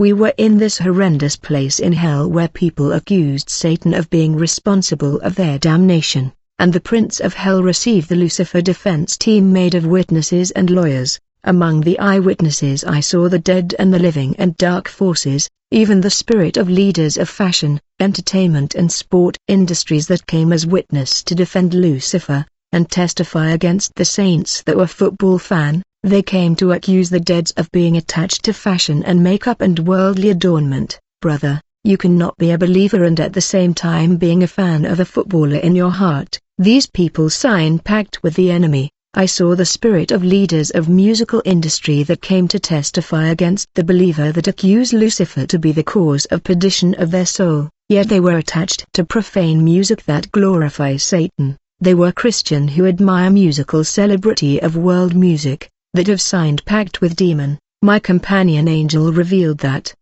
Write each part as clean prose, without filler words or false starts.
We were in this horrendous place in hell where people accused Satan of being responsible of their damnation, and the prince of hell received the Lucifer defense team made of witnesses and lawyers. Among the eyewitnesses I saw the dead and the living and dark forces, even the spirit of leaders of fashion, entertainment and sport industries that came as witness to defend Lucifer, and testify against the saints that were football fan. They came to accuse the dead of being attached to fashion and makeup and worldly adornment. Brother, you cannot be a believer and at the same time being a fan of a footballer in your heart. These people sign pact with the enemy. I saw the spirit of leaders of musical industry that came to testify against the believer that accused Lucifer to be the cause of perdition of their soul, yet they were attached to profane music that glorifies Satan. They were Christian who admire musical celebrity of world music, that have signed pact with demon. My companion angel revealed that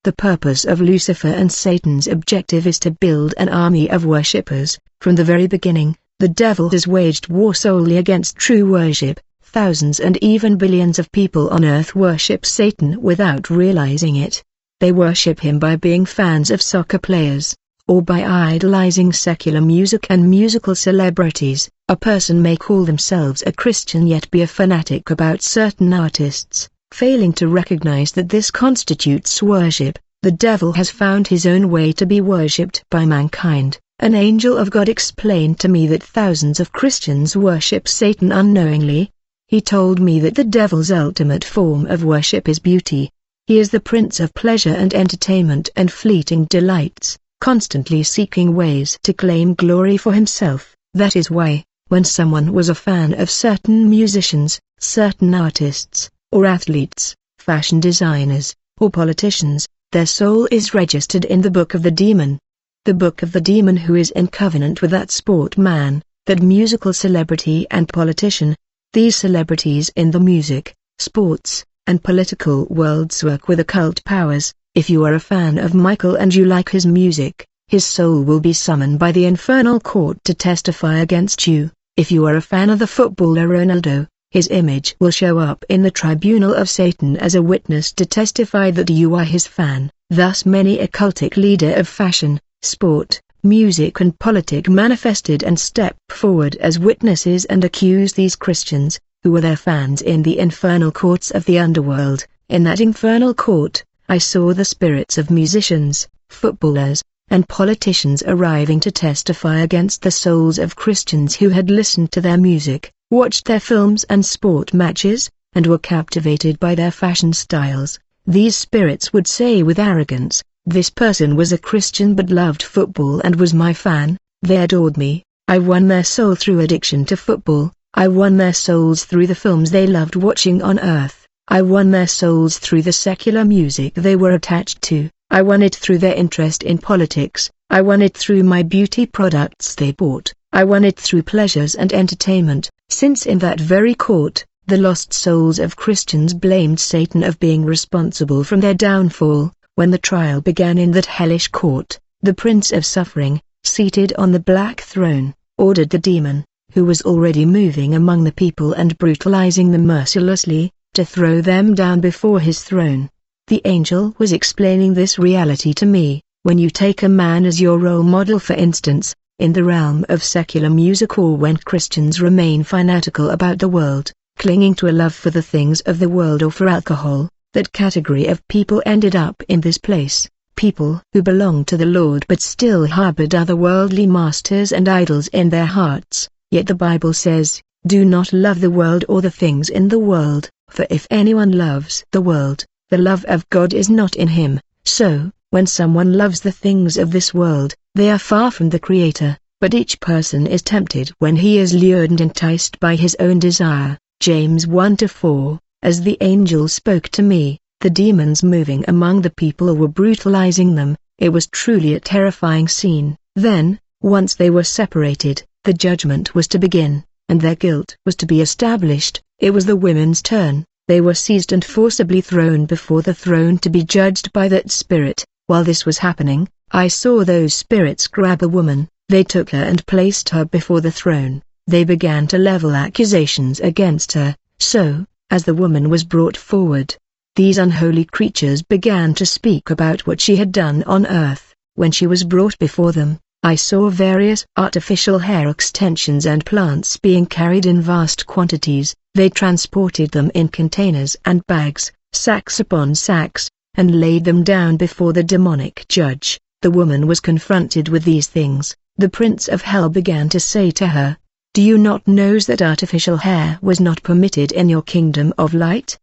the purpose of Lucifer and Satan's objective is to build an army of worshippers. From the very beginning, the devil has waged war solely against true worship. Thousands and even billions of people on earth worship Satan without realizing it. They worship him by being fans of soccer players, or by idolizing secular music and musical celebrities. A person may call themselves a Christian yet be a fanatic about certain artists, failing to recognize that this constitutes worship. The devil has found his own way to be worshipped by mankind. An angel of God explained to me that thousands of Christians worship Satan unknowingly. He told me that the devil's ultimate form of worship is beauty. He is the prince of pleasure and entertainment and fleeting delights, constantly seeking ways to claim glory for himself. That is why, when someone was a fan of certain musicians, certain artists, or athletes, fashion designers, or politicians, their soul is registered in the book of the demon. The book of the demon who is in covenant with that sportman, that musical celebrity and politician. These celebrities in the music, sports, and political worlds work with occult powers. If you are a fan of Michael and you like his music, his soul will be summoned by the infernal court to testify against you. If you are a fan of the footballer Ronaldo, his image will show up in the tribunal of Satan as a witness to testify that you are his fan. Thus many a cultic leader of fashion, sport, music and politic manifested and stepped forward as witnesses and accused these Christians, who were their fans in the infernal courts of the underworld. In that infernal court, I saw the spirits of musicians, footballers, and politicians arriving to testify against the souls of Christians who had listened to their music, watched their films and sport matches, and were captivated by their fashion styles. These spirits would say with arrogance, "This person was a Christian but loved football and was my fan. They adored me. I won their soul through addiction to football. I won their souls through the films they loved watching on earth. I won their souls through the secular music they were attached to. I won it through their interest in politics. I won it through my beauty products they bought. I won it through pleasures and entertainment." Since in that very court, the lost souls of Christians blamed Satan of being responsible from their downfall. When the trial began in that hellish court, the Prince of Suffering, seated on the black throne, ordered the demon, who was already moving among the people and brutalizing them mercilessly, to throw them down before his throne. The angel was explaining this reality to me. When you take a man as your role model, for instance, in the realm of secular music, or when Christians remain fanatical about the world, clinging to a love for the things of the world or for alcohol, that category of people ended up in this place. People who belong to the Lord but still harbored other worldly masters and idols in their hearts. Yet the Bible says, "Do not love the world or the things in the world, for if anyone loves the world, the love of God is not in him." So, when someone loves the things of this world, they are far from the Creator. But each person is tempted when he is lured and enticed by his own desire. James 1-4. As the angel spoke to me, the demons moving among the people were brutalizing them. It was truly a terrifying scene. Then, once they were separated, the judgment was to begin, and their guilt was to be established. It was the women's turn. They were seized and forcibly thrown before the throne to be judged by that spirit. While this was happening, I saw those spirits grab a woman. They took her and placed her before the throne. They began to level accusations against her. So, as the woman was brought forward, These unholy creatures began to speak about what she had done on earth. When she was brought before them, I saw various artificial hair extensions and plants being carried in vast quantities. They transported them in containers and bags, sacks upon sacks, and laid them down before the demonic judge. The woman was confronted with these things. The prince of hell began to say to her, "Do you not know that artificial hair was not permitted in your kingdom of light?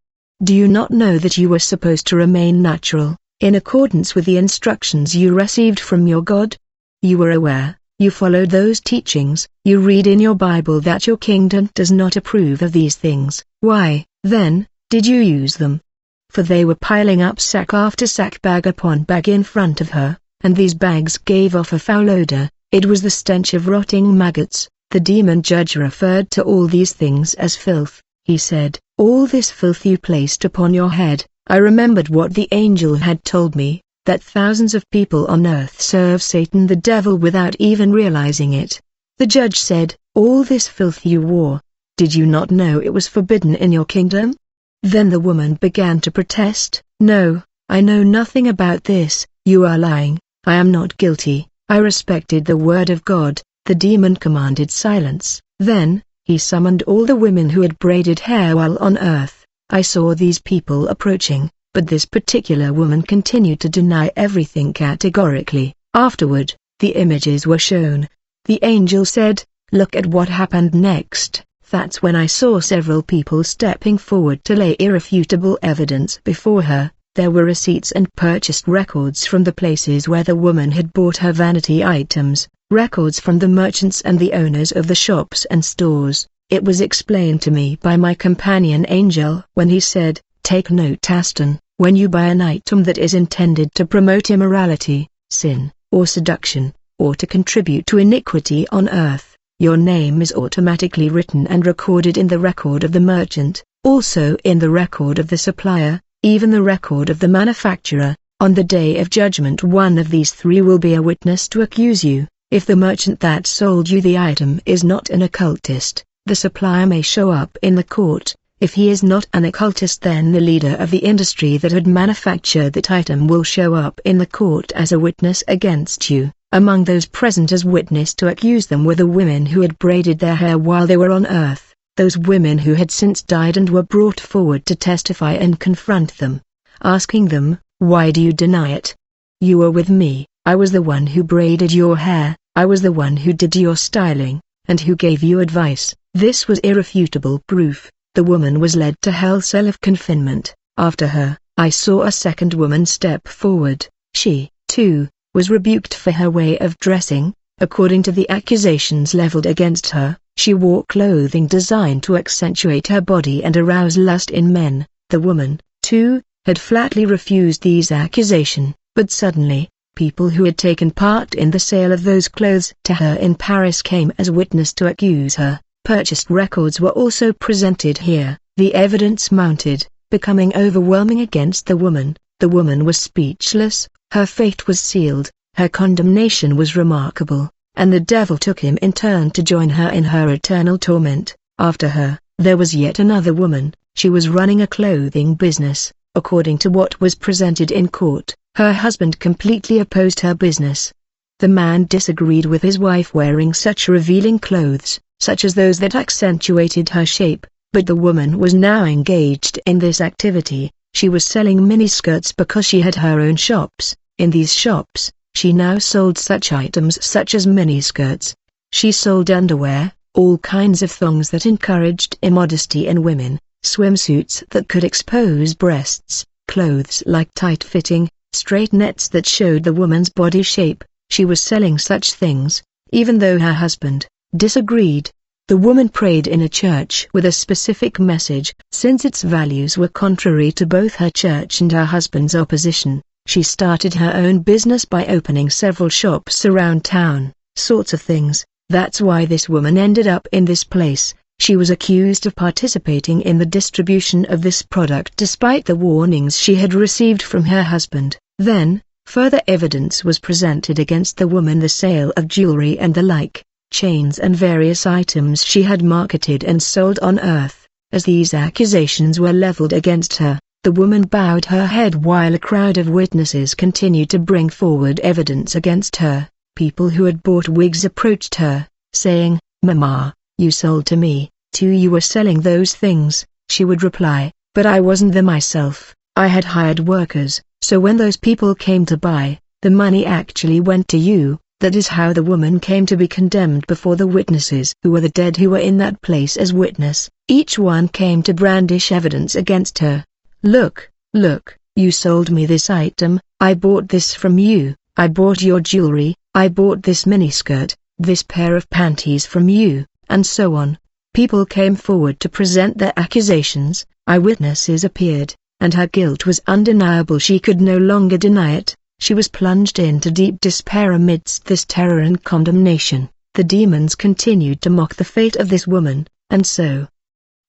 Do you not know that you were supposed to remain natural, in accordance with the instructions you received from your God? You were aware, you followed those teachings. You read in your Bible that your kingdom does not approve of these things. Why, then, did you use them?" For they were piling up sack after sack, bag upon bag in front of her, and these bags gave off a foul odor. It was the stench of rotting maggots. The demon judge referred to all these things as filth. He said, "All this filth you placed upon your head." I remembered what the angel had told me, that thousands of people on earth serve Satan the devil without even realizing it. The judge said, "All this filth you wore, did you not know it was forbidden in your kingdom?" Then the woman began to protest, "No, I know nothing about this. You are lying. I am not guilty. I respected the word of God." The demon commanded silence. Then, he summoned all the women who had braided hair while on earth. I saw these people approaching, but this particular woman continued to deny everything categorically. Afterward, the images were shown. The angel said, "Look at what happened next." That's when I saw several people stepping forward to lay irrefutable evidence before her. There were receipts and purchased records from the places where the woman had bought her vanity items, records from the merchants and the owners of the shops and stores. It was explained to me by my companion angel when he said, "Take note, Aston, when you buy an item that is intended to promote immorality, sin, or seduction, or to contribute to iniquity on earth, your name is automatically written and recorded in the record of the merchant, also in the record of the supplier, even the record of the manufacturer. On the day of judgment one of these three will be a witness to accuse you. If the merchant that sold you the item is not an occultist, the supplier may show up in the court. If he is not an occultist, then the leader of the industry that had manufactured that item will show up in the court as a witness against you." Among those present as witness to accuse them were the women who had braided their hair while they were on earth, those women who had since died and were brought forward to testify and confront them, asking them, "Why do you deny it? You were with me. I was the one who braided your hair, I was the one who did your styling, and who gave you advice." This was irrefutable proof. The woman was led to hell's cell of confinement. After her, I saw a second woman step forward. She, too, was rebuked for her way of dressing. According to the accusations leveled against her, she wore clothing designed to accentuate her body and arouse lust in men. The woman, too, had flatly refused these accusations, but suddenly, people who had taken part in the sale of those clothes to her in Paris came as witness to accuse her. Purchased records were also presented here. The evidence mounted, becoming overwhelming against the woman. The woman was speechless, her fate was sealed, her condemnation was remarkable, and the devil took him in turn to join her in her eternal torment. After her, there was yet another woman. She was running a clothing business. According to what was presented in court, her husband completely opposed her business. The man disagreed with his wife wearing such revealing clothes, such as those that accentuated her shape, but the woman was now engaged in this activity. She was selling miniskirts because she had her own shops. In these shops, she now sold such items such as miniskirts. She sold underwear, all kinds of thongs that encouraged immodesty in women, swimsuits that could expose breasts, clothes like tight-fitting, straight nets that showed the woman's body shape. She was selling such things, even though her husband disagreed. The woman prayed in a church with a specific message. Since its values were contrary to both her church and her husband's opposition, she started her own business by opening several shops around town. Sorts of things. That's why this woman ended up in this place. She was accused of participating in the distribution of this product despite the warnings she had received from her husband. Then, further evidence was presented against the woman: the sale of jewelry and the like, chains and various items she had marketed and sold on earth. As these accusations were leveled against her, The woman bowed her head while a crowd of witnesses continued to bring forward evidence against her. People who had bought wigs approached her, saying, "Mama, you sold to me, too. You were selling those things." She would reply, "But I wasn't them myself, I had hired workers, so when those people came to buy, the money actually went to you." That is how the woman came to be condemned before the witnesses who were the dead who were in that place as witness. Each one came to brandish evidence against her. "Look, look, you sold me this item, I bought this from you, I bought your jewelry, I bought this miniskirt, this pair of panties from you," and so on. People came forward to present their accusations, eyewitnesses appeared, and her guilt was undeniable. She could no longer deny it. She was plunged into deep despair amidst this terror and condemnation. The demons continued to mock the fate of this woman, and so,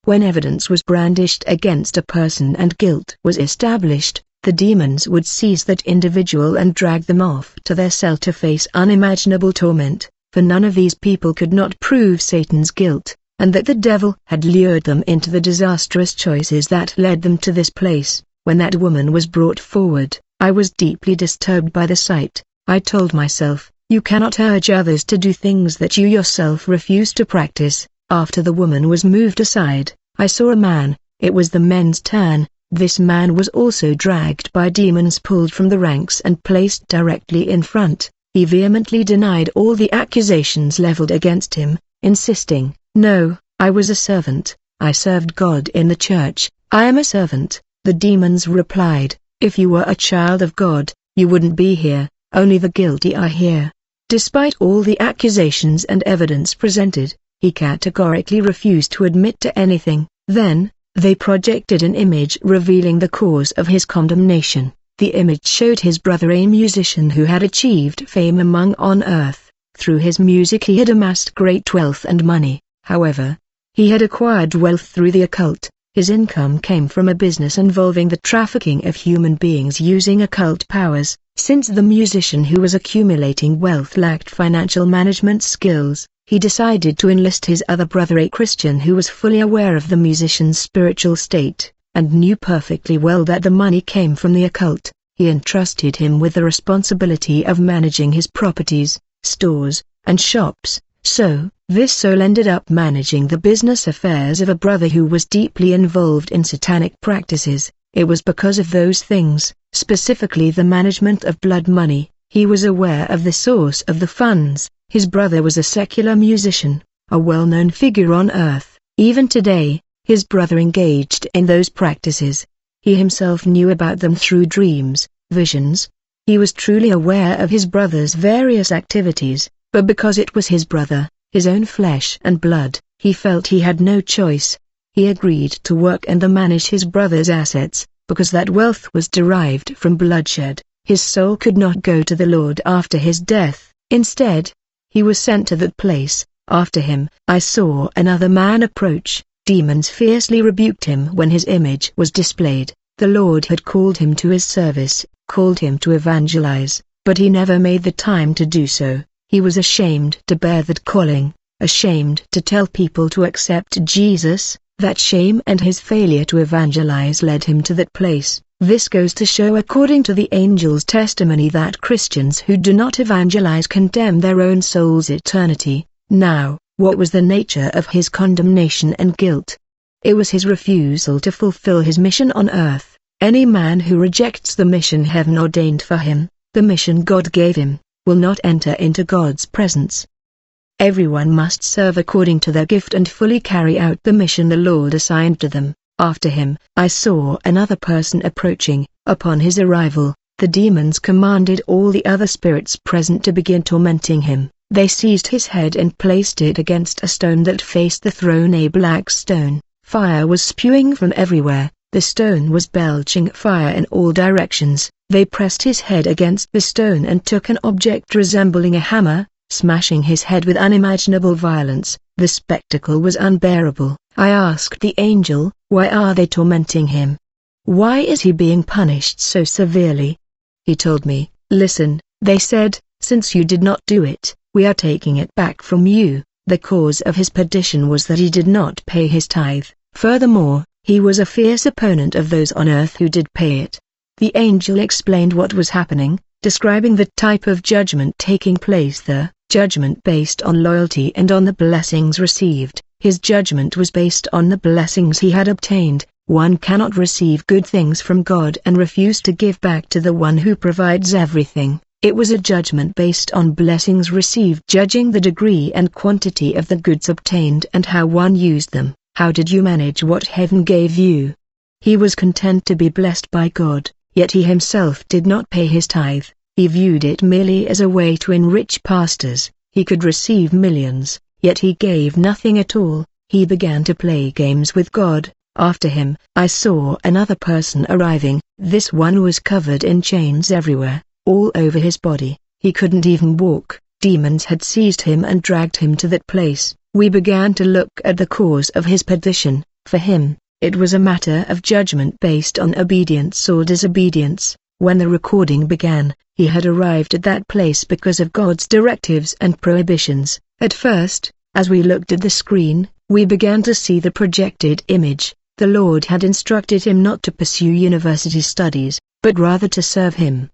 when evidence was brandished against a person and guilt was established, the demons would seize that individual and drag them off to their cell to face unimaginable torment, for none of these people could not prove Satan's guilt, and that the devil had lured them into the disastrous choices that led them to this place. When that woman was brought forward, I was deeply disturbed by the sight. I told myself, you cannot urge others to do things that you yourself refuse to practice. After the woman was moved aside, I saw a man. It was the men's turn. This man was also dragged by demons, pulled from the ranks and placed directly in front. He vehemently denied all the accusations leveled against him, insisting, "No, I was a servant, I served God in the church, I am a servant." The demons replied, "If you were a child of God, you wouldn't be here, only the guilty are here." Despite all the accusations and evidence presented, he categorically refused to admit to anything. Then, they projected an image revealing the cause of his condemnation. The image showed his brother, a musician who had achieved fame among on earth. Through his music he had amassed great wealth and money. However, he had acquired wealth through the occult. His income came from a business involving the trafficking of human beings using occult powers. Since the musician who was accumulating wealth lacked financial management skills, he decided to enlist his other brother, a Christian who was fully aware of the musician's spiritual state, and knew perfectly well that the money came from the occult. He entrusted him with the responsibility of managing his properties, stores, and shops. So, this soul ended up managing the business affairs of a brother who was deeply involved in satanic practices. It was because of those things, specifically the management of blood money, he was aware of the source of the funds. His brother was a secular musician, a well-known figure on earth. Even today, his brother engaged in those practices. He himself knew about them through dreams, visions. He was truly aware of his brother's various activities. But because it was his brother, his own flesh and blood, he felt he had no choice. He agreed to work and to manage his brother's assets, because that wealth was derived from bloodshed. His soul could not go to the Lord after his death. Instead, he was sent to that place. After him, I saw another man approach. Demons fiercely rebuked him when his image was displayed. The Lord had called him to his service, called him to evangelize, but he never made the time to do so. He was ashamed to bear that calling, ashamed to tell people to accept Jesus. That shame and his failure to evangelize led him to that place. This goes to show, according to the angel's testimony, that Christians who do not evangelize condemn their own soul's eternity. Now, what was the nature of his condemnation and guilt? It was his refusal to fulfill his mission on earth. Any man who rejects the mission heaven ordained for him, the mission God gave him, will not enter into God's presence. Everyone must serve according to their gift and fully carry out the mission the Lord assigned to them. After him, I saw another person approaching. Upon his arrival, the demons commanded all the other spirits present to begin tormenting him. They seized his head and placed it against a stone that faced the throne, a black stone. Fire was spewing from everywhere. The stone was belching fire in all directions. They pressed his head against the stone and took an object resembling a hammer, smashing his head with unimaginable violence. The spectacle was unbearable. I asked the angel, why are they tormenting him? Why is he being punished so severely? He told me, listen, they said, since you did not do it, we are taking it back from you. The cause of his perdition was that he did not pay his tithe. Furthermore, He was a fierce opponent of those on earth who did pay it. The angel explained what was happening, describing the type of judgment taking place there, judgment based on loyalty and on the blessings received. His judgment was based on the blessings he had obtained. One cannot receive good things from God and refuse to give back to the one who provides everything. It was a judgment based on blessings received, judging the degree and quantity of the goods obtained and how one used them. How did you manage what heaven gave you? He was content to be blessed by God, yet he himself did not pay his tithe. He viewed it merely as a way to enrich pastors. He could receive millions, yet he gave nothing at all. He began to play games with God. After him, I saw another person arriving. This one was covered in chains everywhere, all over his body. He couldn't even walk. Demons had seized him and dragged him to that place. We began to look at the cause of his perdition. For him, it was a matter of judgment based on obedience or disobedience. When the recording began, he had arrived at that place because of God's directives and prohibitions. At first, as we looked at the screen, we began to see the projected image. The Lord had instructed him not to pursue university studies, but rather to serve him.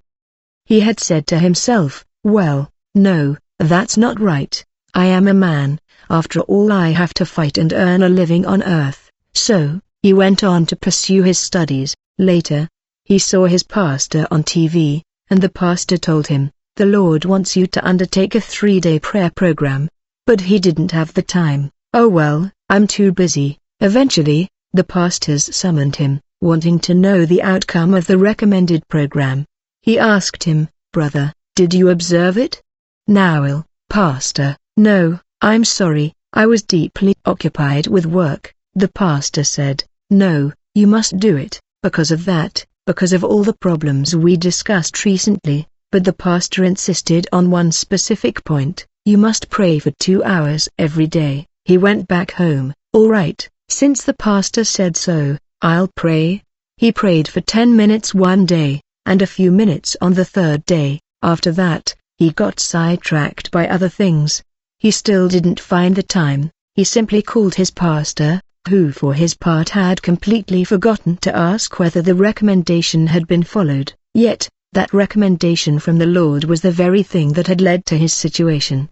He had said to himself, well, no, that's not right. I am a man, after all I have to fight and earn a living on earth. So, he went on to pursue his studies. Later, he saw his pastor on TV, and the pastor told him, the Lord wants you to undertake a 3-day prayer program. But he didn't have the time. Oh well, I'm too busy. Eventually, the pastors summoned him, wanting to know the outcome of the recommended program. He asked him, brother, did you observe it? Now, pastor, no, I'm sorry, I was deeply occupied with work. The pastor said, no, you must do it, because of that, because of all the problems we discussed recently. But the pastor insisted on one specific point, you must pray for 2 hours every day. He went back home. All right, since the pastor said so, I'll pray. He prayed for 10 minutes one day, and a few minutes on the third day. After that, he got sidetracked by other things. He still didn't find the time. He simply called his pastor, who for his part had completely forgotten to ask whether the recommendation had been followed. Yet, that recommendation from the Lord was the very thing that had led to his situation.